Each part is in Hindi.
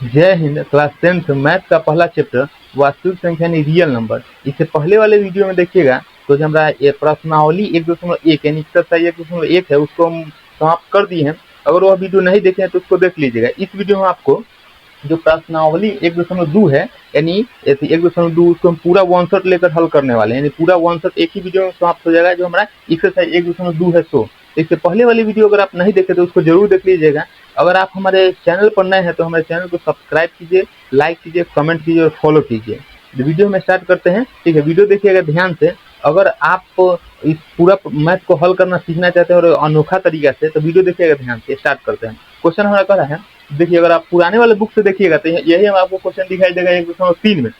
जय हिंद। क्लास 10th मैथ का पहला चैप्टर वास्तविक संख्या यानी रियल नंबर। इससे पहले वाले वीडियो में देखिएगा तो जो हमारा ये प्रश्नावली 1.1 यानी एक्सरसाइज 1.1 है उसको हम समाप्त कर दिए हैं। अगर वह वीडियो नहीं देखे हैं तो उसको देख लीजिएगा। इस वीडियो में आपको जो प्रश्नावली 1.2 है यानी 1.2 उसको हम पूरा 1 शॉट लेकर हल करने वाले हैं, यानी पूरा 1 शॉट एक ही वीडियो में समाप्त हो जाएगा जो हमारा एक्सरसाइज 1.2 है। सो इससे पहले वाली वीडियो अगर आप नहीं देखे तो उसको जरूर देख लीजिएगा। अगर आप हमारे चैनल पर नए हैं तो हमारे चैनल को सब्सक्राइब कीजिए, लाइक कीजिए, कमेंट कीजिए और फॉलो कीजिए। वीडियो में स्टार्ट करते हैं, ठीक है। वीडियो देखिएगा ध्यान से। अगर आप इस पूरा मैथ को हल करना सीखना चाहते हैं और अनोखा तरीका से तो वीडियो देखिएगा ध्यान से। स्टार्ट करते हैं। क्वेश्चन हमारा कह रहा है, देखिए अगर आप पुराने वाले बुक से देखिएगा तो यही हम आपको क्वेश्चन दिखाई देगा 1.3 में।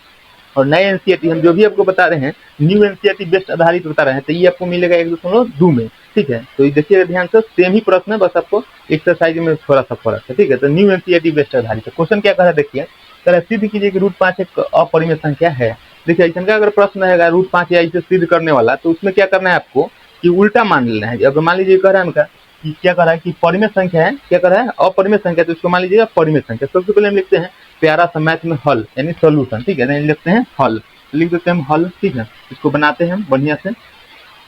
और नए एनसीईआरटी हम जो भी आपको बता रहे हैं न्यू एनसीईआरटी बेस्ट आधारित बता रहे हैं तो ये आपको मिलेगा 1.2 में, ठीक है। तो ये देखिएगा ध्यान से, सेम ही प्रश्न है, बस आपको एक्सरसाइज में थोड़ा सा फर्क है, ठीक है। तो न्यू एनसीईआरटी बेस्ट आधारित है। क्वेश्चन क्या कह रहा है देखिए, कह रहा है सिद्ध कीजिए कि √5 एक अपरिमेय संख्या है। देखिए ऐसा का अगर प्रश्न रहेगा √5 या इसे सिद्ध करने वाला तो उसमें क्या करना है आपको कि उल्टा मान लेना है। अगर मान लीजिए कह रहा है उनका कि क्या कर रहा है कि परिमेय संख्या है, क्या कर रहा है अपरिमेय संख्या, तो इसको मान लीजिएगा परिमेय संख्या। सबसे पहले हम लिखते हैं प्यारा सा मैथ में हल यानी सोल्यूशन, ठीक है। लिखते हैं हल, लिख देते हैं हल, ठीक है। इसको बनाते हैं हम बढ़िया से,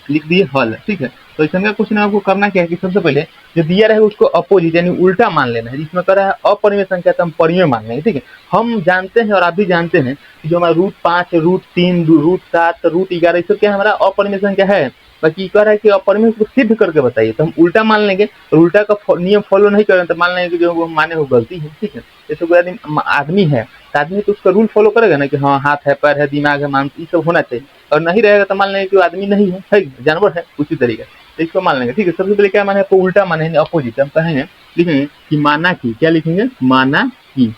लिख दिए हल, ठीक है। तो इसका क्वेश्चन आपको करना क्या है कि सबसे पहले जो दिया रहेगा उसको अपोजिट यानी उल्टा मान लेना है। जिसमें कर रहा है अपरिमेय संख्या तो हम परिमेय मान लेंगे, ठीक है। हम जानते हैं और आप भी जानते हैं कि जो हमारा √5, √3, √7, √11 सब क्या हमारा अपरिमेय संख्या है। बाकी कह रहा है कि अपरिमेय को सिद्ध करके बताइए, तो हम उल्टा मान लेंगे और उल्टा का नियम फॉलो नहीं करें तो मान लेंगे कि जो वो माने वो गलती है, ठीक है। जैसे कोई आदमी है तो आदमी तो उसका रूल फॉलो करेगा ना कि हाँ हाथ है, पैर है, दिमाग है, मांस, ये सब होना चाहिए। और नहीं रहेगा तो मान लेंगे कि वो आदमी नहीं है जानवर है, उसी तरीके तो इसको मान लेंगे, ठीक है। सबसे पहले क्या माने आपको उल्टा माने अपोजिट। हम कहेंगे लिखेंगे कि माना की, क्या लिखेंगे माना की,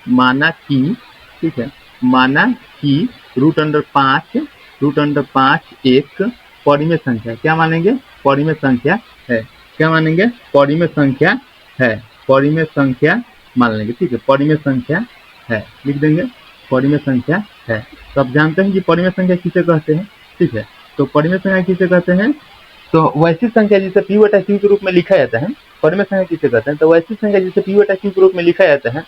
माना की, ठीक है। माना की √5 एक परिमेय संख्या, क्या मानेंगे परिमेय संख्या है, क्या मानेंगे परिमेय संख्या है, परिमेय संख्या मान लेंगे, ठीक है। परिमेय संख्या है लिख देंगे, परिमेय संख्या है। तो आप जानते हैं कि परिमेय संख्या किसे कहते हैं, ठीक है। तो परिमेय संख्या किसे कहते हैं, तो वैसी संख्या जिसे P/Q के रूप में लिखा जाता है परिमेय संख्या किसे कहते हैं, तो वैसी संख्या जिसे P/Q के रूप में लिखा जाता है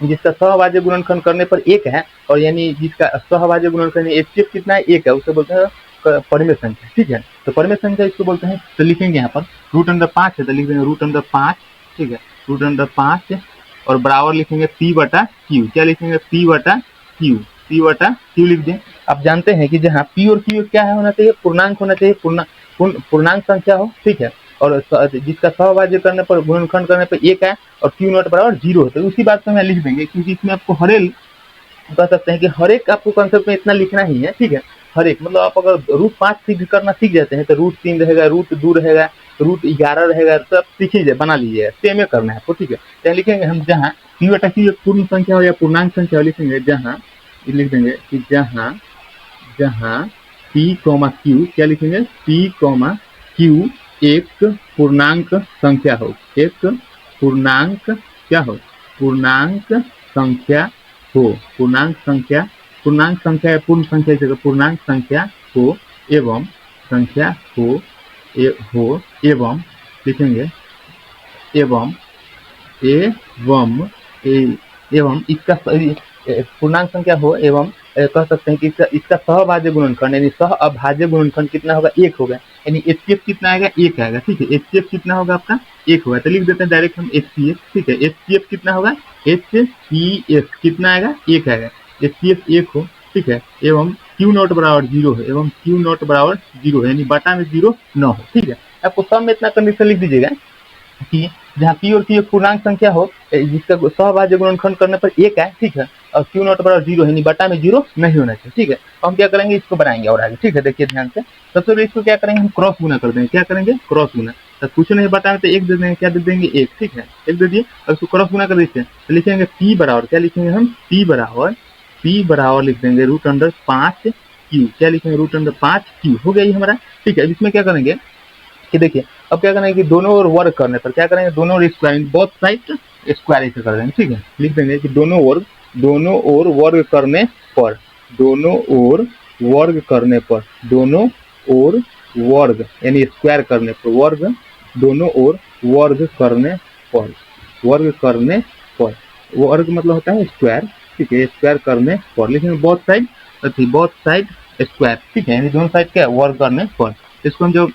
जिसका सहभाज्य गुणनखंड करने पर 1 है, और यानी जिसका सहभाज्य गुणनखंड HCF कितना है 1 है, उसे बोलते हैं परिमेय संख्या, ठीक है। तो परिमेय संख्या इसको बोलते हैं। तो लिखेंगे यहाँ पर √5 है तो लिख देंगे √5, ठीक है, √5 और बराबर लिखेंगे P/Q, क्या लिखेंगे P/Q, P/Q लिख दें। आप जानते हैं कि जहाँ P और Q क्या है होना चाहिए, पूर्णांक होना चाहिए, पूर्णांक संख्या हो, ठीक है। और जिसका सहभाज्य करने पर गुणनखंड करने पर 1 है और Q0 बराबर 0 है, तो उसी बात को मैं लिख देंगे क्योंकि इसमें आपको हरेल कह सकते हैं कि हर एक आपको कंसेप्ट में इतना लिखना ही है, ठीक है। हर एक मतलब आप अगर √5 सिद्ध करना सीख जाते हैं तो √3 रहेगा, √2 रहेगा, √11 रहेगा, तो आप सीख लीजिए, बना लीजिए, सेम करना है आपको, ठीक है। तो लिखेंगे हम जहाँ P/Q एक पूर्ण संख्या हो या पूर्णांक संख्या हो, लिखेंगे जहाँ, लिख देंगे कि जहाँ P/Q, क्या लिखेंगे P/Q एक पूर्णांक संख्या हो, एक पूर्णांक क्या हो, पूर्णांक संख्या हो, पूर्णांक संख्या है, पूर्ण संख्या जगह पूर्णांक संख्या हो एवं संख्या हो एवं लिखेंगे एवं इसका पूर्णांक संख्या हो एवं कह सकते हैं कि इसका सहभाज्य गुणनखंड यानी सह अभाज्य गुणनखंड कितना होगा 1 होगा, यानी HCF कितना आएगा 1 आएगा, ठीक है। HCF कितना होगा आपका 1 होगा, तो लिख देते हैं डायरेक्ट हम HCF, ठीक है। HCF कितना होगा HCF कितना आएगा 1 आएगा, HCF 1 हो, ठीक है। एवं Q0 बराबर 0 है, एवं Q0 बराबर 0 है यानी बटा में 0 न हो, ठीक है। आपको सब में इतना कंडीशन लिख दीजिएगा कि जहाँ P और Q एक पूर्णांक संख्या हो जिसका सहभाज्य गुणनखंड करने पर 1 है, ठीक है, और Q0 बराबर 0 है, बटा में 0 नहीं होना चाहिए, ठीक है। हम क्या करेंगे इसको बनाएंगे और आगे, ठीक है। देखिए ध्यान से, सबसे पहले इसको क्या करेंगे हम क्रॉस गुना कर देंगे, क्या करेंगे क्रॉस गुना, तो कुछ नहीं बटा में तो 1 दे देंगे, क्या दे देंगे 1, ठीक है, 1 दे दिए। अब इसको क्रॉस गुना कर देते हैं तो लिखेंगे P बराबर, क्या लिखेंगे हम P बराबर लिख देंगे √5Q, क्या लिखेंगे √5Q, हो गया ये हमारा, ठीक है। इसमें क्या करेंगे कि देखिए अब क्या करेंगे कि दोनों ओर वर्ग करने पर क्या करेंगे, दोनों ओर स्क्वायर, बोथ साइड स्क्वायर ऐसे कर देंगे, ठीक है। लिख देंगे कि दोनों ओर वर्ग करने पर, दोनों ओर वर्ग करने पर, दोनों ओर वर्ग यानी स्क्वायर करने पर, वर्ग दोनों ओर वर्ग करने पर, वर्ग करने पर, वर्ग मतलब होता है स्क्वायर, ठीक है, स्क्वायर करने पर लिखेंगे both side, both side square, ठीक है, यानी दोनों साइड क्या वर्ग करने पर। इसको हम जो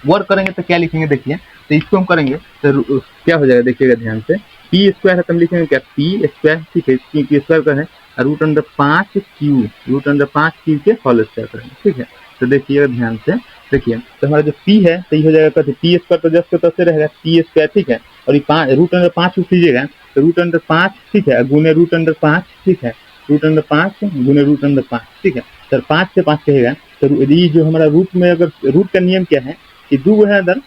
वर्क करेंगे तो क्या लिखेंगे देखिए, तो इसको हम करेंगे तो क्या हो जाएगा देखिएगा ध्यान से, पी स्क्वायर है तो हम लिखेंगे क्या पी स्क्वायर, ठीक है, पी स्क्वायर करें root under 5 Q, root under 5 Q के होल स्क्वायर करेंगे, ठीक है। तो देखिएगा ध्यान से, देखिए तो हमारा जो पी है तो ये हो जाएगा कहते पी स्क्वायर तो जस्ट तो रहेगा पी स्क्वायर, ठीक है, और ये रूट अंडर 5 को कीजिएगा तो रूट अंडर 5, ठीक है, गुने रूट अंडर 5, ठीक है, रूट अंडर 5 गुने रूट अंडर 5, ठीक है। सर 5 से 5 कहेगा तो ये जो हमारा रूट में अगर रूट का नियम क्या है कि दो है अंदर,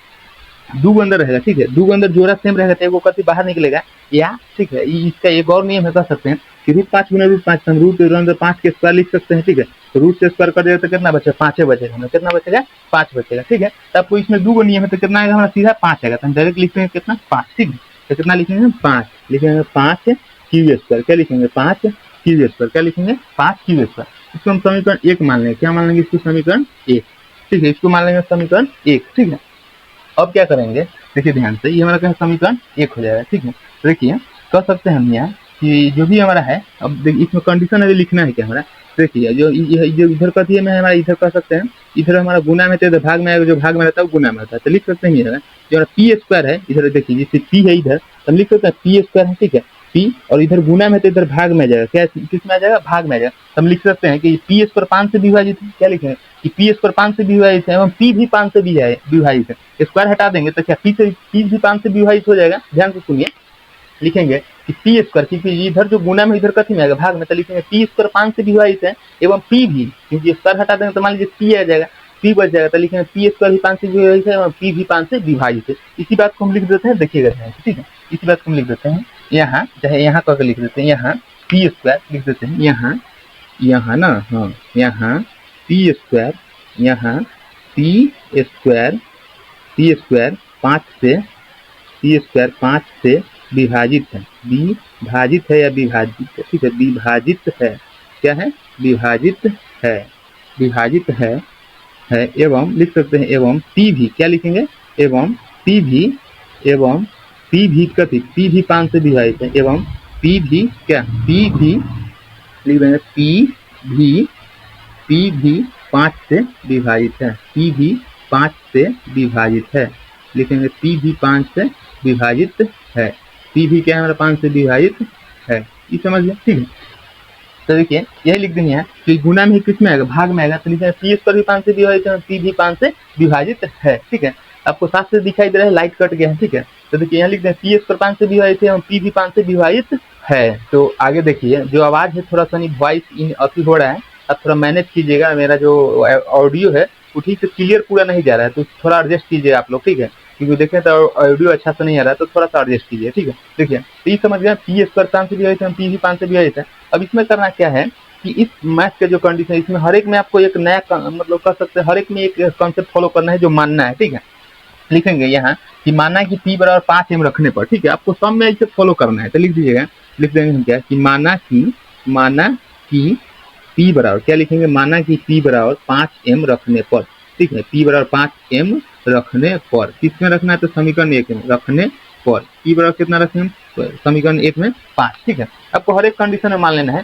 दो अंदर रहेगा, ठीक है, दो अंदर जोड़ा सेम रहेगा तो वो कति बाहर निकलेगा, या ठीक है इसका एक और नियम है कह सकते हैं कि रूट 5 गुना रूट 5 हम रूट अंदर 5 के स्क्वायर लिख सकते हैं, ठीक है, तो रूट से स्क्वायर कर देगा तो कितना बचेगा 5 बचेगा, हमें कितना बचेगा 5 बचेगा, ठीक है। तो आपको इसमें दो नियम है तो कितना आएगा हमारा सीधा 5 आएगा, तो हम डायरेक्ट लिखेंगे कितना 5, ठीक है, तो कितना लिखेंगे 5, लिखेंगे 5 क्यू स्क्वायर, क्या लिखेंगे 5 क्यू स्क्वायर, क्या लिखेंगे 5 क्यू स्क्वायर। इसको हम समीकरण 1 मान लेंगे, क्या मान लेंगे इसको समीकरण 1, ठीक है, इसको मान लेंगे समीकरण 1, ठीक है। अब क्या करेंगे देखिए ध्यान से, ये हमारा क्या समीकरण 1 हो जाएगा, ठीक है। देखिए कह सकते हैं हम यहाँ कि जो भी हमारा है, अब देखिए इसमें कंडीशन अभी लिखना है क्या हमारा, देखिए जो इधर का दिए में हमारा इधर कह सकते हैं, इधर हमारा गुना में तो इधर भाग में आएगा, जो भाग में रहता है वो गुना में रहता है, तो लिख सकते हैं जो हमारा पी स्क्वायर है इधर, देखिए जैसे पी है इधर तो हम लिख सकते हैं पी स्क्वायर है, ठीक है, पी, और इधर गुना में तो इधर भाग में आ जाएगा, क्या किस में आ जाएगा भाग में आ जाएगा, तो हम लिख सकते हैं कि पी स्क्वायर 5 से विभाजित है, क्या लिखेंगे कि पी स्क्वायर 5 से विभाजित है एवं पी भी 5 से विभाजित है, स्क्वायर हटा देंगे तो क्या पी भी 5 से विभाजित हो जाएगा, ध्यान से सुनिए, लिखेंगे कि पी स्क्वायर, क्योंकि इधर जो गुना में इधर कथी में आएगा भाग में, तो लिखेंगे पी स्क्वायर 5 से विभाजित है एवं पी भी, क्योंकि स्क्वायर हटा देंगे तो मान लीजिए पी आ जाएगा, पी बच जाएगा, तो लिखेंगे पी स्क्वायर भी 5 से विभाजित है एवं पी भी 5 से विभाजित है। इसी बात को हम लिख देते हैं, देखिएगा ठीक है, इसी बात को हम लिख देते हैं यहाँ, चाहे यहाँ करके लिख देते हैं, यहाँ पी स्क्वायर लिख देते हैं, यहाँ ना, हाँ यहाँ पी स्क्वायर, यहाँ पी स्क्वायर 5 से, पी स्क्वायर 5 से विभाजित है, विभाजित है या विभाजित है, ठीक है, विभाजित है, क्या है विभाजित है, विभाजित है एवं लिख सकते हैं एवं पी भी, क्या लिखेंगे एवं पी भी कथी पी भी 5 से विभाजित है एवं पी भी क्या पी भी लिख देंगे पी भी 5 से विभाजित है, पी भी 5 से विभाजित है, लिखेंगे पी भी 5 से विभाजित है, पी भी क्या है हमारा 5 से विभाजित है, ये समझ लिया, ठीक है। तो देखिए यही लिख देंगे यहाँ कि गुना में किस में आएगा भाग में आएगा, तो लिखेंगे पी स्क्वायर भी 5 से विभाजित है, पी भी 5 से विभाजित है, ठीक है। आपको साफ से दिखाई दे रहा है, लाइट कट गया है, ठीक है। तो देखिए यहाँ लिख दें पी स्क्वायर 5 से विभाजित है, पी भी 5 से विभाजित है। तो आगे देखिए जो आवाज है थोड़ा सा नहीं वॉइस इन अति हो रहा है, आप थोड़ा मैनेज कीजिएगा, मेरा जो ऑडियो है वो ठीक से क्लियर पूरा नहीं जा रहा है, तो थोड़ा एडजस्ट कीजिए आप लोग, ठीक है, क्योंकि देखें तो ऑडियो अच्छा से नहीं आ रहा है, तो थोड़ा सा एडजस्ट कीजिए, ठीक है। देखिए तो ये समझ गया पी स्क्वायर 5 से विभाजित है, पी भी 5 से विभाजित है। अब इसमें करना क्या है कि इस मैथ का जो कंडीशन है इसमें हर एक में आपको एक नया मतलब कर सकते हैं, हर एक में एक कॉन्सेप्ट फॉलो करना है जो मानना है, ठीक है। लिखेंगे यहाँ कि माना कि पी बराबर 5m रखने पर, ठीक है, आपको सब में इसे फॉलो करना है, तो लिख दीजिएगा, लिख देंगे हम क्या कि माना कि पी बराबर क्या लिखेंगे, माना कि पी बराबर 5m रखने पर, ठीक है, पी बराबर 5m रखने पर, किसमें रखना है तो समीकरण 1 में रखने पर, पी बराबर कितना रखें तो समीकरण 1 में 5, ठीक है। आपको हर एक कंडीशन में मान लेना है,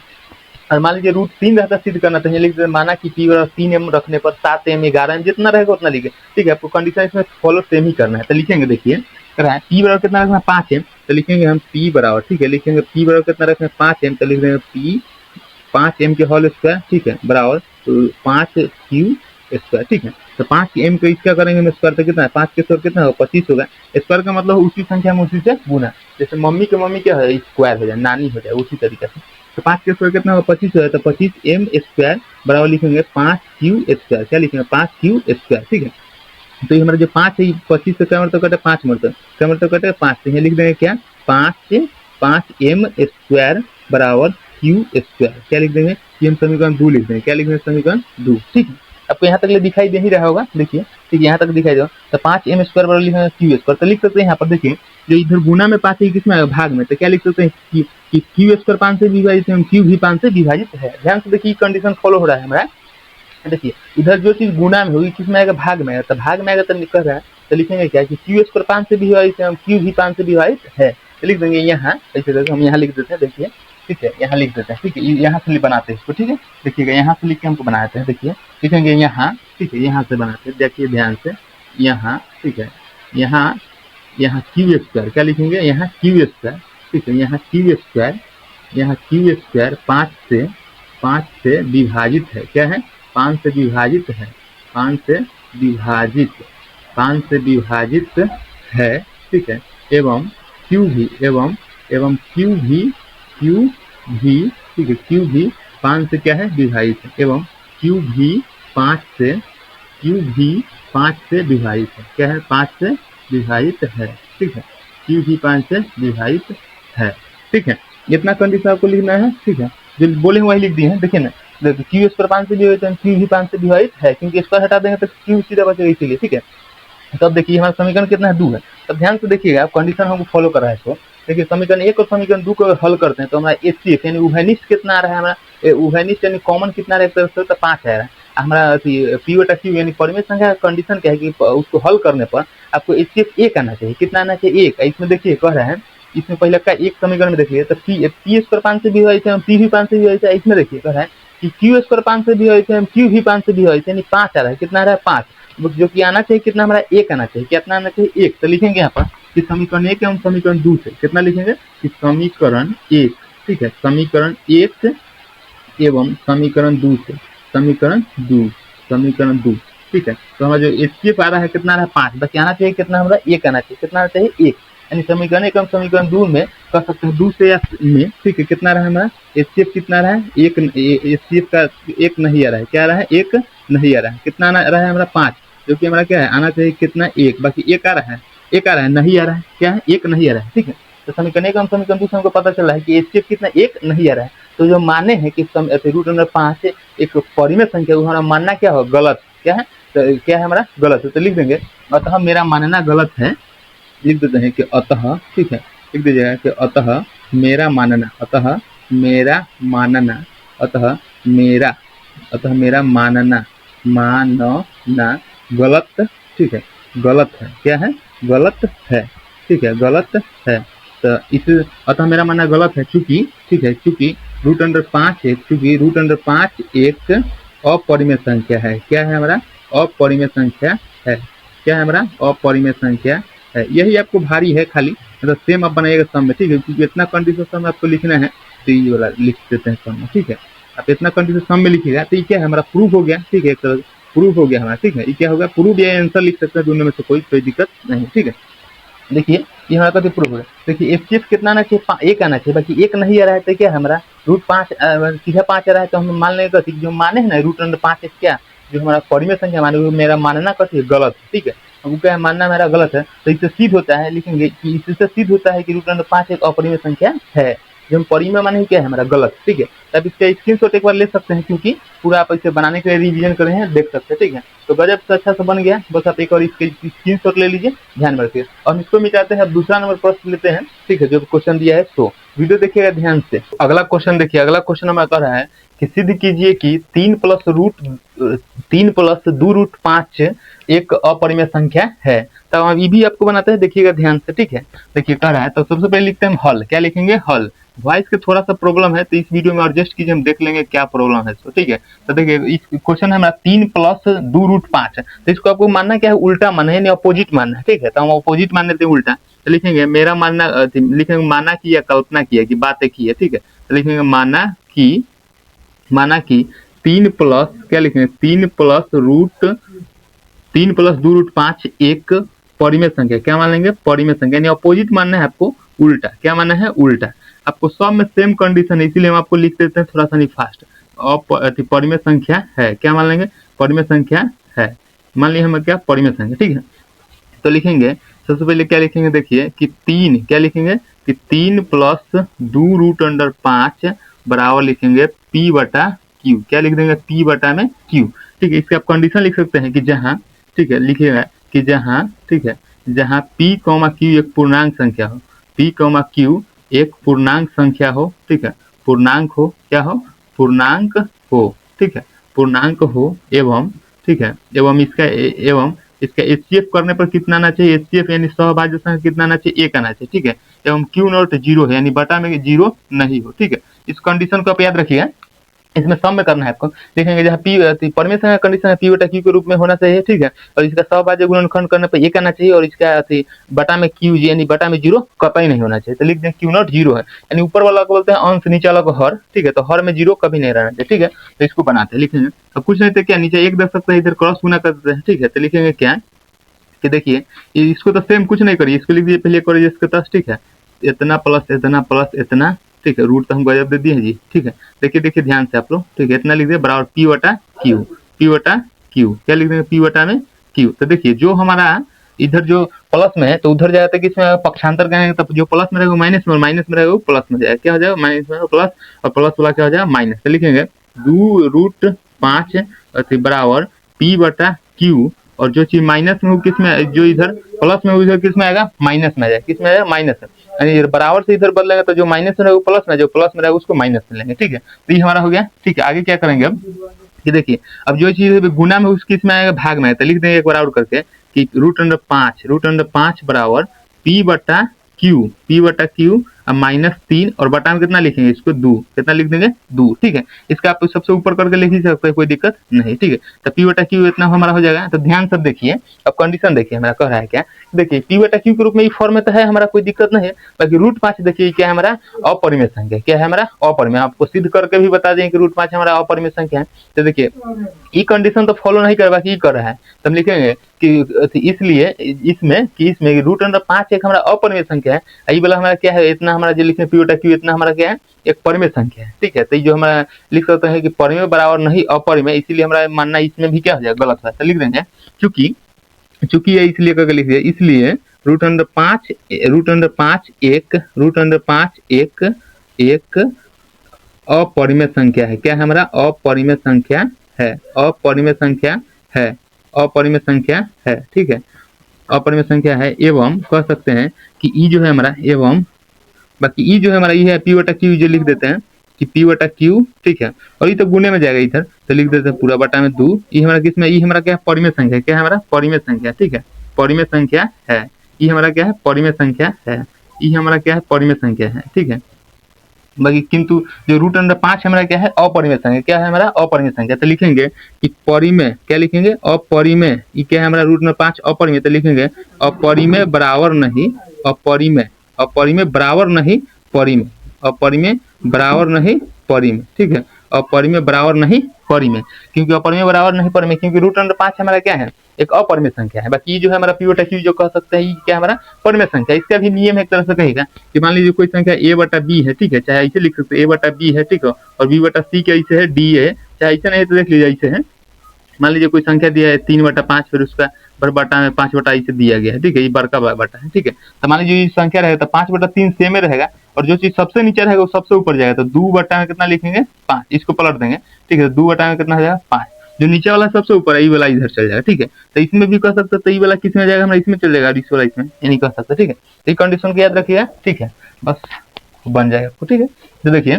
और मान लीजिए रूट 3 रहता सिद्ध करना चाहिए, लिख दें माना कि पी बराबर 3m रखने पर 7m 11m जितना रहेगा उतना लिखे, ठीक है, आपको कंडीशन इसमें फॉलो सेम ही करना है। तो लिखेंगे देखिए पी बराबर कितना रखना 5m, तो लिखेंगे हम पी बराबर, ठीक है, लिखेंगे पी बराबर कितना रखना 5m, तो लिख देंगे पी 5m के होल स्क्वायर, ठीक है, बराबर 5q स्क्वायर, ठीक है। तो 5m को इसका करेंगे हम स्क्वायर, तो कितना है 5 के स्क्वायर कितना होगा 25 होगा, स्क्वायर का मतलब उसी संख्या में उसी से गुना, जैसे मम्मी के मम्मी क्या है स्क्वायर हो जाए नानी हो जाए, उसी तरीके से। तो 5 के स्क्वायर कितना होगा 25 हो जाए, तो 25m स्क्वायर बराबर लिखेंगे 5q स्क्वायर, क्या लिखेंगे 5q स्क्वायर, ठीक है। तो ये हमारा जो 5 है 25 से क्या मतलब कटे 5 मतलब क्या मतलब कटे 5, तो यहाँ लिख देंगे क्या 5m स्क्वायर बराबर q स्क्वायर, क्या लिख देंगे ये हम समीकरण 2 लिख देंगे, क्या लिख देंगे समीकरण 2, ठीक है। आपको यहाँ तक दिखाई दे ही रहा होगा, देखिए ठीक है यहाँ तक दिखाई दे, तो 5m स्क्वायर बराबर लिखेंगे q स्क्वायर, तो लिख सकते हैं यहाँ पर देखिए जो इधर गुना में 5 है किसमें आएगा भाग में, तो क्या लिख सकते हैं कि q स्क्वायर 5 से विभाजित है, q भी 5 से विभाजित है। ध्यान से देखिए कंडीशन फॉलो हो रहा है हमारा, देखिए इधर जो चीज गुना में होगी किसमें आएगा भाग में आएगा, तो भाग में आएगा तो लिख रहा है, तो लिखेंगे क्या कि q स्क्वायर 5 से विभाजित है, q भी 5 से विभाजित है, तो लिख देंगे यहाँ, ऐसे करके हम यहाँ लिख देते हैं, देखिए ठीक है, यहाँ लिख देते हैं, ठीक है, यहाँ से बनाते हैं इसको, ठीक है, देखिएगा यहाँ से लिख के हमको बनाते हैं, देखिए लिखेंगे यहाँ, ठीक है, यहाँ से बनाते हैं, देखिए ध्यान से, यहाँ ठीक है, यहाँ यहाँ क्यू स्क्वायर, क्या लिखेंगे यहाँ क्यू स्क्वायर, ठीक है, यहाँ क्यू स्क्वायर, यहाँ क्यू स्क्वायर 5 से विभाजित है, क्या है 5 से विभाजित है, 5 से विभाजित, 5 से विभाजित है, ठीक है, एवं क्यू भी, एवं क्यू भी, ठीक है, क्यू भी 5 से क्या है विभाजित है, एवं क्यू भी 5 से विभाजित है, क्या है 5 से विभाजित है, ठीक है, क्यू भी 5 से विभाजित है, ठीक है, इतना कंडीशन आपको लिखना है, ठीक है, जो बोले वही लिख दिए हैं, देखिए ना, क्यू स्क्वायर 5 से विभाजित है, क्यू भी 5 से विभाजित है, क्योंकि स्क्वायर हटा देंगे तो क्यू सीधा बचेगा, इसीलिए, ठीक है। तब देखिए हमारा समीकरण कितना है 2 है, तब ध्यान से देखिएगा, आप कंडीशन हमको फॉलो कर रहा है, इसको देखिए समीकरण 1 और समीकरण 2 को हल करते हैं तो हमारा एचसीएफ यानी उभयनिष्ठ कितना आ रहा है, हमारा उभयनिष्ठ यानी कॉमन कितना रहा है, तो 5 आ रहा है हमारा, पी बटा क्यू यानी परिमेय संख्या का कंडीशन क्या है कि उसको हल करने पर आपको एचसीएफ 1 आना चाहिए, कितना आना चाहिए 1, इसमें देखिए कह रहा है, इसमें पहले का एक समीकरण में देखिए तो पी स्क्वायर 5 से विभाजित है, पी भी 5 से विभाजित है, इसमें देखिए कह रहा है कि क्यू स्क्वायर 5 से विभाजित है, क्यू भी 5 से विभाजित है, यानी 5 आ रहा है, कितना आ रहा है 5, जो कि आना चाहिए कितना हमारा 1 आना चाहिए, कितना आना चाहिए 1, तो लिखेंगे यहाँ पर कि समीकरण 1 एवं समीकरण 2 से कितना लिखेंगे कि समीकरण 1, ठीक है, समीकरण 1 एवं समीकरण 2 से, समीकरण 2, ठीक है, तो हमारा जो एचसीएफ आ रहा है कितना आ रहा है 5, बाकी आना चाहिए कितना हमारा 1 आना चाहिए, कितना आना चाहिए 1, यानी समीकरण 1 एवं समीकरण 2 में कह सकते हैं 2 से या में, ठीक है, कितना रहा है हमारा एचसीएफ कितना रहा है 1, एचसीएफ का 1 नहीं आ रहा है, क्या आ रहा है 1 नहीं आ रहा है, कितना आ रहा है हमारा 5, जो कि हमारा क्या है आना चाहिए कितना 1, बाकी 1 आ रहा है, 1 आ रहा है नहीं आ रहा है, क्या है 1 नहीं आ रहा है, ठीक है, तो समीकरण 1 एवं समीकरण 2 से हमको पता चल रहा है कि एचसीएफ कितना 1 नहीं आ रहा है, तो जो माने हैं कि रूट अंडर 5 एक परिमेय संख्या, हमारा मानना क्या हो गलत, क्या है, तो क्या है हमारा गलत है, तो लिख देंगे अतः मेरा मानना गलत है, लिख देते हैं कि अतः, ठीक है, लिख दीजिएगा कि अतः मेरा मानना, अतः मेरा मानना, अतः मेरा मानना गलत, ठीक है, गलत है, क्या है गलत है, ठीक है, गलत है, तो इस अतः मेरा मानना गलत है चूंकि, ठीक है, चूंकि रूट अंडर 5 एक अपरिमेय संख्या है, क्या है हमारा अपरिमेय संख्या है, क्या है हमारा अपरिमेय संख्या है, यही आपको भारी है, खाली मतलब सेम आप बनाइएगा सम में, ठीक है, क्योंकि इतना कंडीशन सम आपको लिखना है, तो ये वाला लिख देते हैं सम में, ठीक है, आप इतना कंडीशन सम में लिखिएगा, तो ये क्या है हमारा प्रूफ हो गया, ठीक है, एक तरह प्रूफ हो गया हमारा, ठीक है, ये क्या होगा प्रूफ या आंसर लिख सकते हैं, दोनों में से कोई दिक्कत नहीं, ठीक है, देखिए ये हमारा कभी प्रूफ हो गया, देखिए एचसीएफ कितना आना चाहिए 1 आना चाहिए, बाकी 1 नहीं आ रहा है, तो क्या हमारा रूट 5 सीधा 5 आ रहा है, तो हम मान लेंगे जो माने है ना रूट अंडर 5 क्या जो हमारा परिमेय संख्या माने, मेरा मानना कथी गलत, ठीक है, हमको क्या मानना मेरा गलत है, तो इससे सिद्ध होता है, लिखेंगे कि इससे सिद्ध होता है कि रूट अंडर 5 एक अपरिमेय संख्या है, जो हम परिमेय माने क्या है हमारा गलत, ठीक है, तब इसका स्क्रीनशॉट एक बार ले सकते हैं, क्योंकि पूरा आप इसे बनाने के लिए रिवीजन कर रहे हैं, देख सकते हैं, ठीक है, तो गजब से अच्छा से बन गया, बस आप एक और इसके स्क्रीनशॉट ले लीजिए, ध्यान में रखिए, और इसको मिटाते हैं, अब दूसरा नंबर प्रश्न लेते हैं, ठीक है, जो क्वेश्चन दिया है, तो वीडियो देखिएगा ध्यान से, अगला क्वेश्चन देखिए, अगला क्वेश्चन हमारा कह रहा है कि सिद्ध कीजिए कि 3 प्लस 2 रूट 5 एक अपरिमेय संख्या है, तो हम ये भी आपको बनाते हैं, देखिएगा ध्यान से, ठीक है, देखिए कह रहा है, तो सबसे पहले लिखते हैं हल, क्या लिखेंगे हल, वॉइस के थोड़ा सा प्रॉब्लम है, तो इस वीडियो में एडजस्ट कीजिए, हम देख लेंगे क्या प्रॉब्लम है, तो ठीक है, तो देखिए इस क्वेश्चन है हमारा 3 प्लस 2 रूट 5, तो इसको आपको मानना क्या है उल्टा मानना है, अपोजिट मानना है, ठीक है, तो हम अपोजिट मान लेते हैं उल्टा, तो लिखेंगे मेरा मानना, लिखेंगे माना की या कल्पना की है कि बातें की है, ठीक है, तो लिखेंगे माना की 3 प्लस क्या लिखेंगे 3 प्लस 2 रूट 5 एक परिमेय संख्या, क्या मान लेंगे परिमेय संख्या, यानी अपोजिट मानना है आपको उल्टा, क्या मानना है उल्टा, आपको सब में सेम कंडीशन है, इसीलिए हम आपको लिख देते हैं थोड़ा सा नहीं फास्ट, परिमेय संख्या है, क्या मान लेंगे परिमेय संख्या है, मान लिया हमें क्या परिमेय संख्या, ठीक है, तो लिखेंगे सबसे पहले क्या लिखेंगे, देखिए कि 3 क्या लिखेंगे कि 3 प्लस 2 रूट अंडर 5 बराबर लिखेंगे P बटा Q, क्या लिख देंगे P बटा में Q, ठीक है, इसके आप कंडीशन लिख सकते हैं कि जहाँ, ठीक है, लिखिएगा कि जहाँ, ठीक है, जहाँ P, Q एक पूर्णांक संख्या हो, P, Q एक पूर्णांक संख्या हो, ठीक है, पूर्णांक हो, क्या हो पूर्णांक हो, ठीक है, पूर्णांक हो एवं, ठीक है, एवं इसका एचसीएफ करने पर कितना आना चाहिए, एचसीएफ यानी सहभाज्य संख्या कितना आना चाहिए 1 आना चाहिए, ठीक है, एवं क्यू नॉट जीरो है, यानी बटा में जीरो नहीं हो। ठीक है, इस कंडीशन को आप याद रखिएगा। इसमें सम में करना है आपको। देखेंगे जहाँ पी परमेशन का कंडीशन है पी बटा क्यू के रूप में होना चाहिए। ठीक है, और इसका सहभाज्य गुणनखंड करने पर एक आना चाहिए, और इसका बटा में क्यू यानी बटा में जीरो कतई नहीं होना चाहिए। तो लिख दें क्यू नॉट जीरो है, यानी ऊपर वाला को बोलते हैं अंश, नीचे वाला को हर। ठीक है, तो हर में जीरो कभी नहीं रहना चाहिए। ठीक है, तो इसको बनाते हैं, लिखेंगे तो कुछ नहीं तो क्या नीचे एक दे सकते हैं, इधर क्रॉस गुना कर देते हैं। ठीक है, तो लिखेंगे क्या कि देखिए इसको तो सेम कुछ नहीं करिए, इसको लिख दीजिए पहले करिए इसके पास। ठीक है, इतना प्लस इतना प्लस इतना। ठीक है, रूट तो हम गजब दे दिए हैं जी। ठीक है, देखिए ध्यान से आप लोग। ठीक है, इतना लिख दिए बराबर पी बटा क्यू, पी बटा क्यू क्या लिख देंगे पी बटा में क्यू। तो देखिए जो हमारा इधर जो प्लस में है तो उधर जाएगा कि इसमें पक्षांतर करेंगे, तब जो प्लस में रहेगा माइनस में, माइनस में रहेगा वो प्लस में जाएगा। क्या हो जाएगा माइनस में प्लस, और प्लस वाला क्या हो जाएगा माइनस। तो लिखेंगे 2√5 बराबर पी बटा क्यू, और जो चीज माइनस में हो किसमें, जो इधर प्लस में हो इधर किसमें आएगा माइनस में आएगा, किसमें आएगा माइनस में, यानी बराबर से इधर बदलेंगे तो जो माइनस में रहेगा प्लस में, जो प्लस में रहेगा उसको माइनस में लेंगे। ठीक है, तो ये हमारा हो गया। ठीक है, आगे क्या करेंगे अब कि देखिए अब जो चीज गुना में उसकी इसमें आएगा भाग में, तो लिख देंगे एक बार और करके कि √5 बराबर पी बटा क्यू, पी बटा क्यू अब -3 और बटा में कितना लिखेंगे इसको 2, कितना लिख देंगे 2। ठीक है, इसका आप सबसे ऊपर करके लिख ही सकते हैं, कोई दिक्कत नहीं। ठीक है, तो पी बटा क्यू इतना हमारा हो जाएगा। तो ध्यान से देखिए, अब कंडीशन देखिए हमारा कह रहा है क्या, देखिए पी बटा क्यू के रूप में ये फॉर्म में तो है हमारा, कोई दिक्कत नहीं है। बाकी √5 देखिए क्या है हमारा अपरिमेय संख्या, क्या है हमारा अपरिमेय। आपको सिद्ध करके भी बता दें कि √5 हमारा अपरिमेय संख्या है। तो देखिए ये कंडीशन तो फॉलो नहीं कर, बाकी ये कर रहा है, तो हम लिखेंगे कि इसलिए इसमें √5 एक हमारा अपरिमेय संख्या है, ये वाला हमारा क्या है इतना हमारा जो लिखे पी बटा क्यू इतना हमारा क्या है एक परिमेय संख्या है। ठीक है, तो जो हमारा लिख सकते हैं कि परिमेय बराबर नहीं अपरिमेय, इसीलिए हमारा मानना इसमें भी क्या हो जाएगा गलत है। तो लिख देंगे चूंकि ये इसलिए करके लिख दिया, इसलिए √5 एक अपरिमेय संख्या है। क्या है हमारा अपरिमेय संख्या है, अपरिमेय संख्या है, अपरिमेय संख्या है। ठीक है, अपरिमेय संख्या है, एवं कह सकते हैं कि ई जो है हमारा एवं, बाकी ई जो है हमारा ये है पी बटा क्यू, जो लिख देते हैं कि पी बटा क्यू। ठीक है, और ये तो गुने में जाएगा इधर, तो लिख देते हैं पूरा बटा में 2। ये हमारा किसमें, ये हमारा क्या है परिमेय संख्या, क्या है हमारा परिमेय संख्या। ठीक है, परिमेय संख्या है, ये हमारा क्या है परिमेय संख्या है, ये हमारा क्या है परिमेय संख्या है। ठीक है, बाकी किंतु जो √5 हमारा क्या है अपरिमेय संख्या, क्या है हमारा अपरिमेय संख्या। तो लिखेंगे कि परिमेय, क्या लिखेंगे अपरिमेय, ये क्या है हमारा √5 अपरिमेय। तो लिखेंगे अपरिमेय बराबर नहीं अपरिमेय, अपरिमेय बराबर नहीं परिमेय, अपरिमेय बराबर नहीं परिमेय। ठीक है, अपरिमेय बराबर नहीं परिमेय, क्योंकि अपरिमेय बराबर नहीं परिमेय, क्योंकि √5 हमारा क्या है एक अपरिमेय संख्या है। बाकी ये जो है हमारा पी बटा क्यू जो कह सकते हैं ये क्या हमारा परिमेय संख्या। इसका भी नियम एक तरह से कहेगा कि मान लीजिए कोई संख्या a बटा b है। ठीक है, चाहे ऐसे लिख सकते हैं a बटा b है। ठीक है, और b बटा c के ऐसे है, d है, चाहे ऐसे नहीं तो देख लीजिए ऐसे है। मान लीजिए कोई संख्या दिया है 3/5, फिर उसका बटा में 5 ऐसे दिया गया है। ठीक है, ये बड़का बटा है। ठीक है, तो मान लीजिए ये संख्या रहेगा तो 5/3 सेम में रहेगा, और जो चीज सबसे नीचे रहेगा वो सबसे ऊपर जाएगा। तो 2 बटा में कितना लिखेंगे 5, इसको पलट देंगे। ठीक है, 2 बटा में कितना हो जाएगा 5, जो नीचे वाला सबसे ऊपर है ये वाला इधर चल जाएगा। ठीक है, तो इसमें भी कह सकते तो ये वाला किस में जाएगा हमारा इसमें चल जाएगा, और इस वाला इसमें, ये नहीं कह सकते। ठीक है, तो ये कंडीशन को याद रखिएगा। ठीक है, बस बन जाएगा। ठीक है, तो देखिए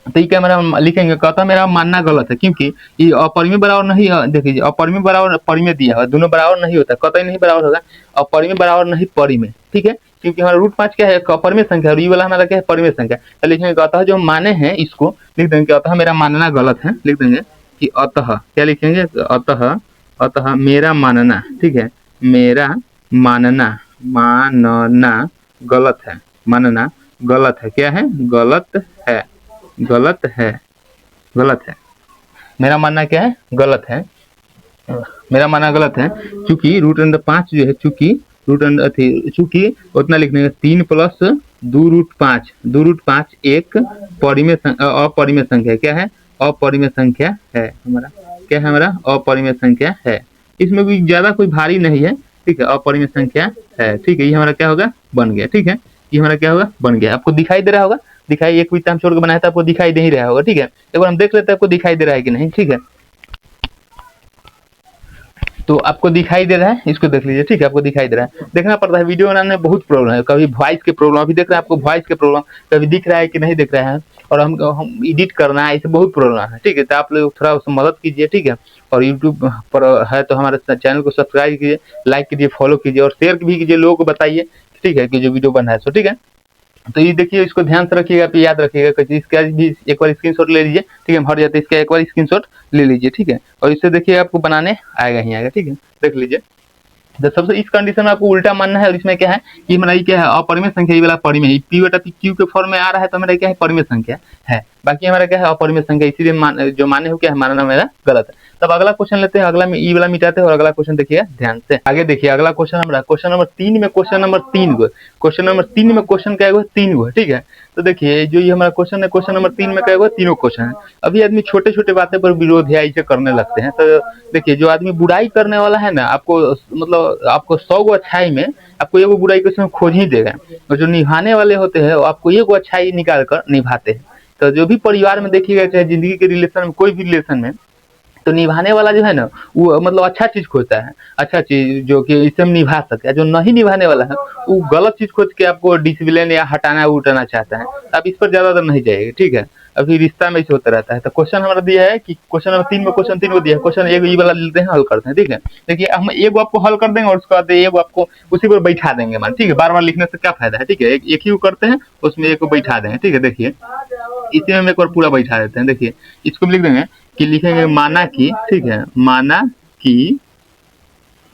तो ये क्या मेरा लिखेंगे, कहता मेरा मानना गलत है, क्योंकि ये अपरिमेय बराबर नहीं है। देखिए अपरिमेय बराबर परिमेय दिया है, दोनों बराबर नहीं होता, कतई नहीं बराबर होगा। अपरिमेय बराबर नहीं परिमेय। ठीक है, क्योंकि हमारा √5 क्या है अपरिमेय संख्या, और ये वाला हमारा क्या है परिमेय संख्या। तो लिखेंगे कहता जो माने हैं इसको लिख देंगे, अतः मेरा मानना गलत है। लिख देंगे कि अतः क्या लिखेंगे, अतः मेरा मानना, ठीक है, मेरा मानना गलत है, मानना गलत है। क्या है गलत है, गलत है, गलत है। मेरा मानना क्या है गलत है, मेरा मानना गलत है, क्योंकि √5 जो है चूंकि उतना लिखने का 3 + 2√5 एक अपरिमेय संख्या। क्या है अपरिमेय संख्या है हमारा, क्या है हमारा अपरिमेय संख्या है। इसमें भी ज्यादा कोई भारी नहीं है। ठीक है, अपरिमेय संख्या है। ठीक है, ये हमारा क्या होगा बन गया। ठीक है, ये हमारा क्या होगा बन गया। आपको दिखाई दे रहा होगा, दिखाई एक हम छोड़ के बनाया था, आपको दिखाई दे ही रहा होगा। ठीक है, एक बार हम देख लेते हैं आपको दिखाई दे रहा है कि नहीं। ठीक है, तो आपको दिखाई दे रहा है, इसको देख लीजिए। ठीक है, आपको दिखाई दे रहा है, देखना पड़ता है वीडियो बनाने में बहुत प्रॉब्लम है, कभी वॉइस के प्रॉब्लम, अभी देख रहे हैं आपको वॉइस के प्रॉब्लम, कभी दिख रहा है कि नहीं दिख रहा है, और हम एडिट करना है, ऐसे बहुत प्रॉब्लम है। ठीक है, तो आप लोग थोड़ा उसमें मदद कीजिए। ठीक है, और यूट्यूब पर है तो हमारे चैनल को सब्सक्राइब कीजिए, लाइक कीजिए, फॉलो कीजिए, और शेयर भी कीजिए, लोगों को बताइए। ठीक है, कि जो वीडियो बना है सो। ठीक है। तो ये देखिए, इसको ध्यान से रखिएगा, पे याद रखिएगा, कि इसका भी एक बार स्क्रीनशॉट ले लीजिए, ठीक है, हट जाते इसका एक बार स्क्रीनशॉट ले लीजिए, ठीक है, और इससे देखिए आपको बनाने आएगा ही आएगा, ठीक है, देख लीजिए। तो सबसे इस कंडीशन में आपको उल्टा मानना है, और इसमें क्या है कि हमारा ये क्या है, अपरिमेय संख्या, ये वाला परिमेय, पी बटा पी क्यू के फॉर्म में आ रहा है, तो हमारा क्या है, परिमेय संख्या है, बाकी हमारा क्या है, अपरिमेय संख्या, इसीलिए जो माने हो क्या है, मानना मेरा गलत है। तब अगला क्वेश्चन लेते हैं, अगला में ई वाला मिटाते हैं, और अगला क्वेश्चन देखिए ध्यान से, आगे देखिए अगला क्वेश्चन हमारा क्वेश्चन नंबर 3 में, क्वेश्चन नंबर 3 गो, क्वेश्चन नंबर 3 में क्वेश्चन क्या है, 3 गो है, ठीक है। तो देखिए जो ये हमारा क्वेश्चन है, क्वेश्चन नंबर 3 में क्या है, तीनों क्वेश्चन है। अभी आदमी छोटे छोटे बातें पर विरोध या इसे करने लगते हैं, तो देखिए जो आदमी बुराई करने वाला है ना, आपको मतलब आपको 100 गो अच्छाई में आपको एगो बुराई को इसमें खोज ही देगा, और जो निभाने वाले होते हैं वो आपको एगो अच्छाई निकाल कर निभाते हैं। तो जो भी परिवार में देखिएगा, चाहे जिंदगी के रिलेशन में, कोई भी रिलेशन में, तो निभाने वाला जो है ना, वो मतलब अच्छा चीज खोजता है, अच्छा चीज जो कि इसे हम निभा सके। जो नहीं निभाने वाला है वो गलत चीज खोज के आपको डिसिप्लिन या हटाना उठाना चाहता है, तो आप इस पर ज्यादातर नहीं जाइएगा, ठीक है। अभी रिश्ता में इसे होता रहता है। तो क्वेश्चन हमारा दिया है कि क्वेश्चन नंबर 3 में क्वेश्चन 3 को दिया है, क्वेश्चन एक ये वाला लेते हैं, हल करते हैं, ठीक है। देखिए हम एक आपको हल कर देंगे, और उसके बाद एक आपको उसी पर बैठा देंगे, मान, ठीक है, बार बार लिखने से क्या फायदा है, ठीक है, एक ही को करते हैं, उसमें एक को बैठा देंगे, ठीक है। देखिए इसी में हम एक बार पूरा बैठा देते हैं, देखिए इसको भी लिख देंगे कि लिखेंगे माना कि, ठीक है,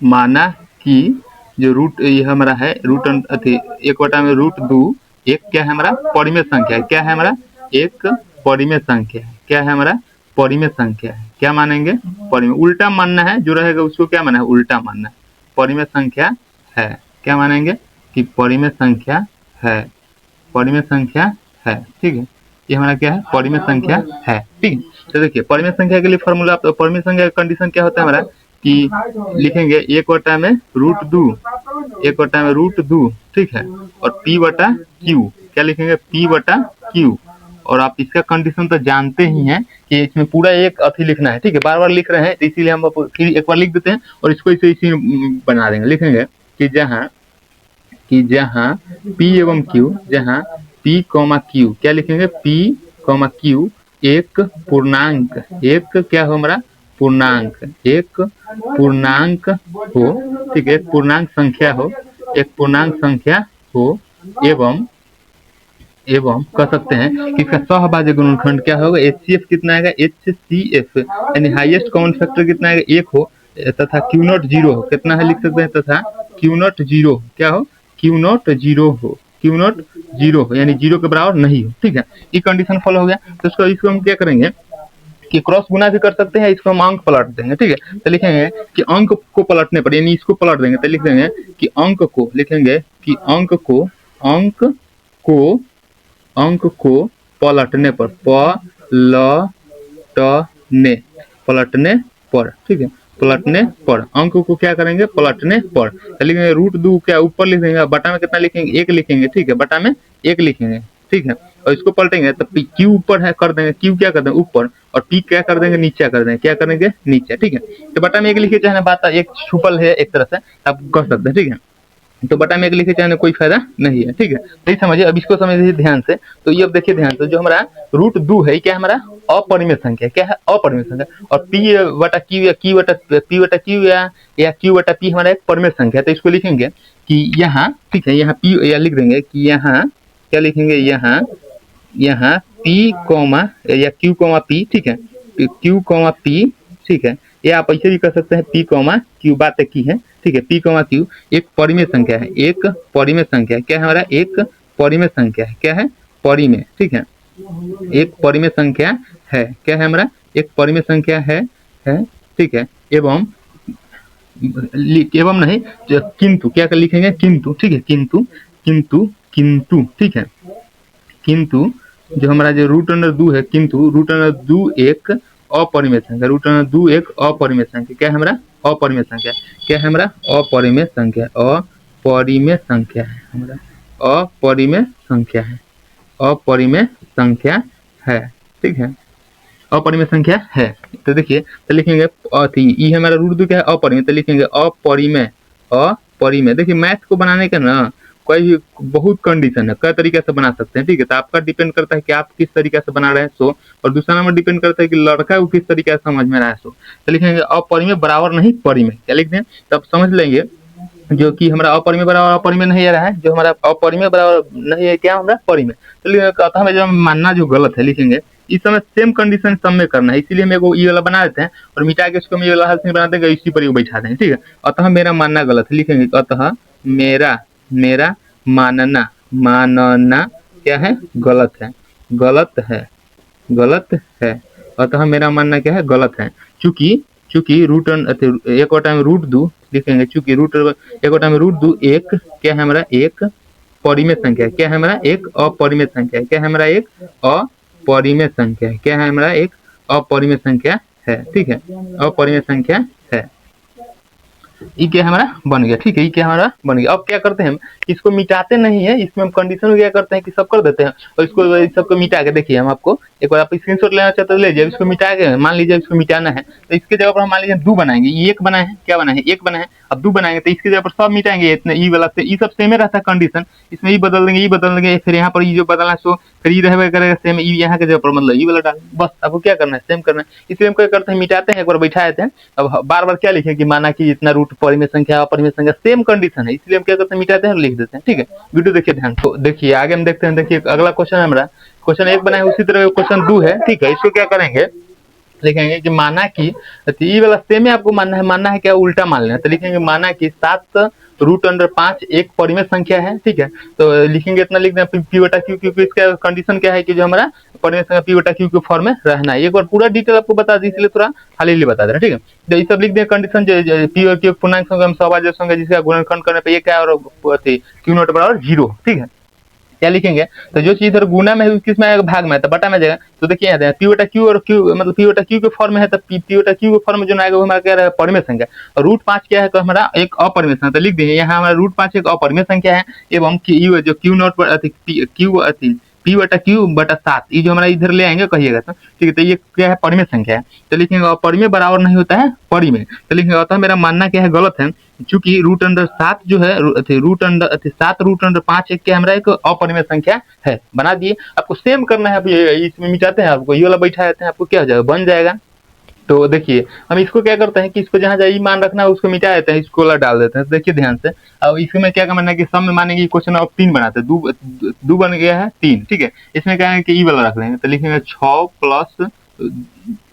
माना कि जो रूट ये हमारा है, रूट अथी 1 में रूट 2 एक क्या है हमारा, परिमेय संख्या है, क्या है हमारा, एक परिमेय संख्या है, क्या है हमारा, परिमेय संख्या है, क्या मानेंगे, परिमेय। उल्टा मानना है, जो रहेगा उसको क्या माना है, उल्टा मानना है, परिमेय संख्या है, क्या मानेंगे कि परिमेय संख्या है, परिमेय संख्या है, ठीक है। ये हमारा क्या है, परिमेय संख्या है, ठीक है। तो देखिए परिमेय संख्या के लिए फॉर्मूला, तो परिमेय संख्या का कंडीशन क्या होता है हमारा, कि लिखेंगे 1 में रूट 2, 1 में रूट 2, ठीक है, और पी बटा क्यू, क्या लिखेंगे, पी बटा क्यू। और आप इसका कंडीशन तो जानते ही हैं कि इसमें पूरा एक अथी लिखना है, ठीक है, बार बार लिख रहे हैं, तो इसीलिए हम फिर एक बार लिख देते हैं, और इसको इसी बना देंगे, लिखेंगे कि जहाँ P एवं Q, जहाँ P, Q, क्या लिखेंगे, P, Q एक पूर्णांक, एक क्या हो हमारा, पूर्णांक, एक पूर्णांक हो, ठीक है, एक पूर्णांक संख्या हो, एक पूर्णांक संख्या हो, एवं कह सकते हैं कि इसका सहभाज्य गुणनखंड क्या होगा, HCF कितना आएगा, HCF, यानी हाईएस्ट कॉमन फैक्टर कितना आएगा, 1 हो, तथा Q0 0 हो, कितना है लिख सकते हैं, तथा Q0 0 क्या हो, Q0 0 हो, Q0 0 हो, यानी 0 के बराबर नहीं हो, ठीक है। ये कंडीशन फॉलो हो गया। तो इसको हम क्या करेंगे कि क्रॉस गुना भी कर सकते हैं, इसको हम अंक पलट देंगे, ठीक है। तो लिखेंगे कि अंक को पलटने पर, यानी इसको पलट देंगे, तो लिख देंगे कि अंक को, लिखेंगे कि अंक को पलटने पर, पलटने पर, ठीक है, पलटने पर, अंक को क्या करेंगे, पलटने पर। तो लिखेंगे रूट 2 क्या ऊपर लिख देंगे, बटा में कितना लिखेंगे, 1 लिखेंगे, ठीक है, बटा में 1 लिखेंगे, ठीक है, और इसको पलटेंगे तो क्यू ऊपर है कर देंगे, क्यू क्या कर देंगे, ऊपर, और पी क्या कर देंगे, नीचे कर देंगे, क्या करेंगे, नीचे, ठीक है। तो बटा में 1 लिखे, चाहे बात एक छुपल है एक तरह से आप कर सकते हैं, ठीक है। तो बटा में 1 लिखे चाहे कोई फायदा नहीं है, ठीक है। तो ये समझिए, अब इसको समझिए ध्यान से। तो ये अब देखिए ध्यान से, जो हमारा रूट 2 है क्या हमारा अपरिमेय संख्या, क्या है, अपरिमेय संख्या, और पी बटा क्यू या पी बटा क्यू या क्यू बटा पी हमारा एक परिमेय संख्या। तो इसको लिखेंगे कि यहाँ, ठीक है, यहाँ पी या लिख देंगे कि यहाँ क्या लिखेंगे, यहाँ पी कॉमा या क्यू कॉमा पी, ठीक है, क्यू कॉमा पी, ठीक है, या आप ऐसे भी कर सकते हैं पी कॉमा क्यू, बात की है, ठीक है, पी कॉमा क्यू एक परिमेय संख्या है, एक परिमेय संख्या, क्या है हमारा, एक परिमेय संख्या है, क्या है, परिमेय, ठीक है, एक परिमेय संख्या है, क्या है हमारा, एक परिमेय संख्या है, ठीक है, एवं नहीं, किंतु क्या कर लिखेंगे, किंतु, ठीक है, किंतु, ठीक है, किंतु जो हमारा जो रूट अंडर 2 है, किंतु रूट अंडर 2 एक अपरिमेय संख्या, रूट अंडर 2 एक अपरिमेय संख्या, क्या है हमारा, अपरिमेय संख्या, क्या है हमारा, अपरिमेय संख्या, अपरिमेय संख्या है हमारा, अपरिमेय संख्या है, अपरिमेय संख्या है, ठीक है, अपरिमेय संख्या है। तो देखिए, तो लिखेंगे ये हमारा रूट 2 क्या है, अपरिमेय, तो लिखेंगे अपरिमेय। देखिए मैथ को बनाने का ना कोई भी बहुत कंडीशन है, कई तरीके से बना सकते हैं, ठीक है। तो आपका डिपेंड करता है कि आप किस तरीके से बना रहे हैं, सो, और दूसरा नंबर डिपेंड करता है कि लड़का वो किस तरीके से समझ में रहा है, सो। तो लिखेंगे अपरिमेय बराबर नहीं परिमेय, क्या लिख दें, तब समझ लेंगे जो कि हमारा अपरिमेय बराबर अपरिमेय नहीं आ रहा है, जो हमारा अपरिमेय बराबर नहीं है क्या हमारा परिमेय। चलिए अतः हमें जो मानना जो गलत है लिखेंगे, इस समय सेम कंडीशन सब में करना है, इसीलिए हम एगो ये वाला बना देते हैं और मिटा के उसको हम ये वाला हल से बना देंगे, इसी पर बैठा देंगे, ठीक है। अतः मेरा मानना गलत है लिखेंगे, अतः मेरा मानना क्या है, गलत है, गलत है। अतः मेरा मानना क्या है, गलत है। चूंकि रूट एक और टाइम रूट दू लिखेंगे, चूंकि एक और टाइम रूट दू एक क्या है हमारा, एक परिमेय संख्या, क्या है हमारा एक अपरिमेय संख्या, क्या है हमारा एक अपरिमेय संख्या, क्या है हमारा एक अपरिमेय संख्या है, ठीक है, अपरिमेय संख्या है। ये क्या हमारा बन गया, ठीक है, ये क्या हमारा बन गया। अब क्या करते हैं हम, इसको मिटाते नहीं है, इसमें हम कंडीशन में क्या करते हैं कि सब कर देते हैं और इसको सबको मिटा के देखिए, हम आपको एक बार आप स्क्रीनशॉट लेना चाहते हो ले जाइए, इसको मिटा के मान लीजिए इसको मिटाना है तो इसके जगह पर हम मान लीजिए दो बनाएंगे, ये एक बना है, क्या बना है, एक बना है, अब दो बनाएंगे तो इसकी जगह पर सब मिटाएंगे, इतने ई वाला से ई सब सेम रहता है कंडीशन, इसमें ई बदल देंगे, ई बदल देंगे, फिर यहाँ पर ई जो बदलना है सो फिर ई रहेगा करेगा सेम, ई यहाँ के जगह पर मतलब ई वाला डाल, बस आपको क्या करना है, सेम करना है। इसलिए हम क्या करते हैं, मिटाते हैं, एक बार बैठा देते हैं, अब बार बार क्या लिखें कि माना कि इतना रूट परिमेय संख्या अपरिमेय संख्या सेम कंडीशन है, इसलिए हम क्या करते हैं, मिटाते हैं और लिख देते हैं, ठीक है। वीडियो देखिए ध्यान तो देखिए आगे हम देखते हैं, देखिए अगला क्वेश्चन है हमारा, क्वेश्चन एक बना है उसी तरह क्वेश्चन 2 है, ठीक है। इसको क्या करेंगे, लिखेंगे कि माना कि ये वाला सेम है, आपको मानना है क्या, उल्टा मान लेना है, तो लिखेंगे माना कि 7 रूट अंडर 5 एक परिमेय संख्या है, ठीक है। तो लिखेंगे इतना लिख दें पी बटा क्यू, क्योंकि इसका कंडीशन क्या है कि जो हमारा परिमेय संख्या पी बटा क्यू के फॉर्म में रहना है। एक बार पूरा डिटेल आपको बता दी, इसलिए थोड़ा हाली बता दे रहे, ठीक है। तो ये सब लिख दें कंडीशन, जो पी और क्यू पूर्णांक संख्या सहभाज्य संख्या जिसका गुणनखंड करने पे ये क्या है और क्यू नॉट बराबर 0, ठीक है। क्या लिखेंगे, तो जो चीज गुना में है किसमें आएगा, भाग में है, तो बटा में जाएगा। तो देखिए यहाँ पी बटा क्यू और क्यू मतलब पी बटा क्यू के फॉर्म में है, तो पी बटा क्यू के फॉर्म में जो आएगा वो हमारा क्या रहेगा, परिमेय संख्या, और रूट 5 क्या है तो हमारा एक अपरिमेय संख्या, तो लिख देंगे यहाँ हमारा रूट 5 एक अपरिमेय संख्या है, एवं क्यू जो क्यू नॉट पर क्यू पी बटा क्यू बटा 7 ये जो हमारा इधर ले आएंगे कहिएगा तो, ठीक है। तो ये क्या है, परिमेय संख्या है, तो लिखेंगे अपरिमेय बराबर नहीं होता है परिमेय, तो लिखेंगे अतः मेरा मानना क्या है, गलत है। चूंकि रूट अंडर 7 जो है रूट अंडर 7 रूट अंडर 5 एक क्या हमारा एक अपरिमेय संख्या है, बना दिए। आपको सेम करना है, आप इसमें मिटाते हैं, आपको ये वाला बैठा देते हैं, आपको क्या हो जाएगा, बन जाएगा। तो देखिए हम इसको क्या करते हैं कि इसको जहाँ जहाँ मान रखना है उसको मिटा देते हैं, इसको वाला डाल देते हैं। देखिए ध्यान से, अब इसमें क्या करना है कि सब में मानेंगे क्वेश्चन अब 3 बनाते हैं, दो बन गया है 3, ठीक है। इसमें क्या है कि ई वाला रख देंगे, तो लिखेंगे 6 प्लस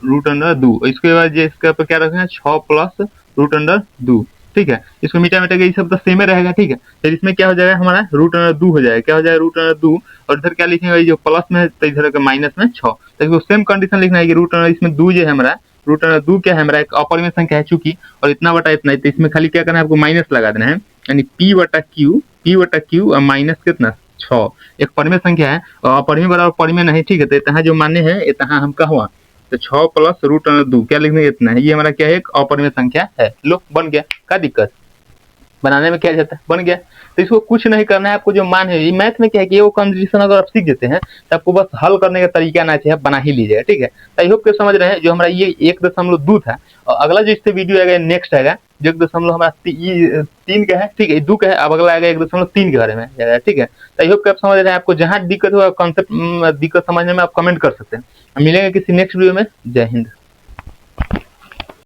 रूट अंडर 2, इसके बाद इसके ऊपर क्या रखेंगे 6 प्लस रूट अंडर 2, ठीक है। इसको मिटा के ये सब तो सेम रहेगा, ठीक है। फिर इसमें क्या हो जाएगा हमारा रूट अंडर 2 हो जाएगा, क्या हो जाएगा रूट अंडर 2, और इधर क्या लिखेंगे जो प्लस में है तो इधर का माइनस में 6, तो सेम कंडीशन लिखना है कि रूट अंडर इसमें 2 जो है हमारा रूट अंडर 2 क्या है हमारा एक अपरिमेय संख्या है चूंकि, और इतना बटा इतना, तो इसमें खाली क्या करना है आपको माइनस लगा देना है, यानी पी बटा क्यू और माइनस कितना 6 एक परिमेय संख्या है और अपरिमेय बराबर परिमेय नहीं, ठीक है। तो इतना जो मान्य है इतना हम कहवा, तो 6 प्लस रूट अंडर 2 क्या लिखने इतना है, ये हमारा क्या है एक अपरिमेय संख्या है। लो बन गया, क्या दिक्कत बनाने में क्या जाता है, बन गया। तो इसको कुछ नहीं करना है, आपको जो मान है मैथ में क्या है कि वो कंडीशन अगर आप सीख देते हैं तो आपको बस हल करने का तरीका ना चाहिए, बना ही लीजिएगा, ठीक है। तो आई होप के समझ रहे हैं, जो हमारा ये 1.2 था, और अगला जो इससे वीडियो आएगा नेक्स्ट आएगा जो 1 हमारा 3 का है, ठीक है, 2 का है, अब अगला आएगा 1.3 के बारे में जाएगा, ठीक है। तो आई होप के आप समझ रहे हैं, आपको जहाँ दिक्कत हो कॉन्सेप्ट दिक्कत समझने में आप कमेंट कर सकते हैं। मिलेंगे किसी नेक्स्ट वीडियो में, जय हिंद।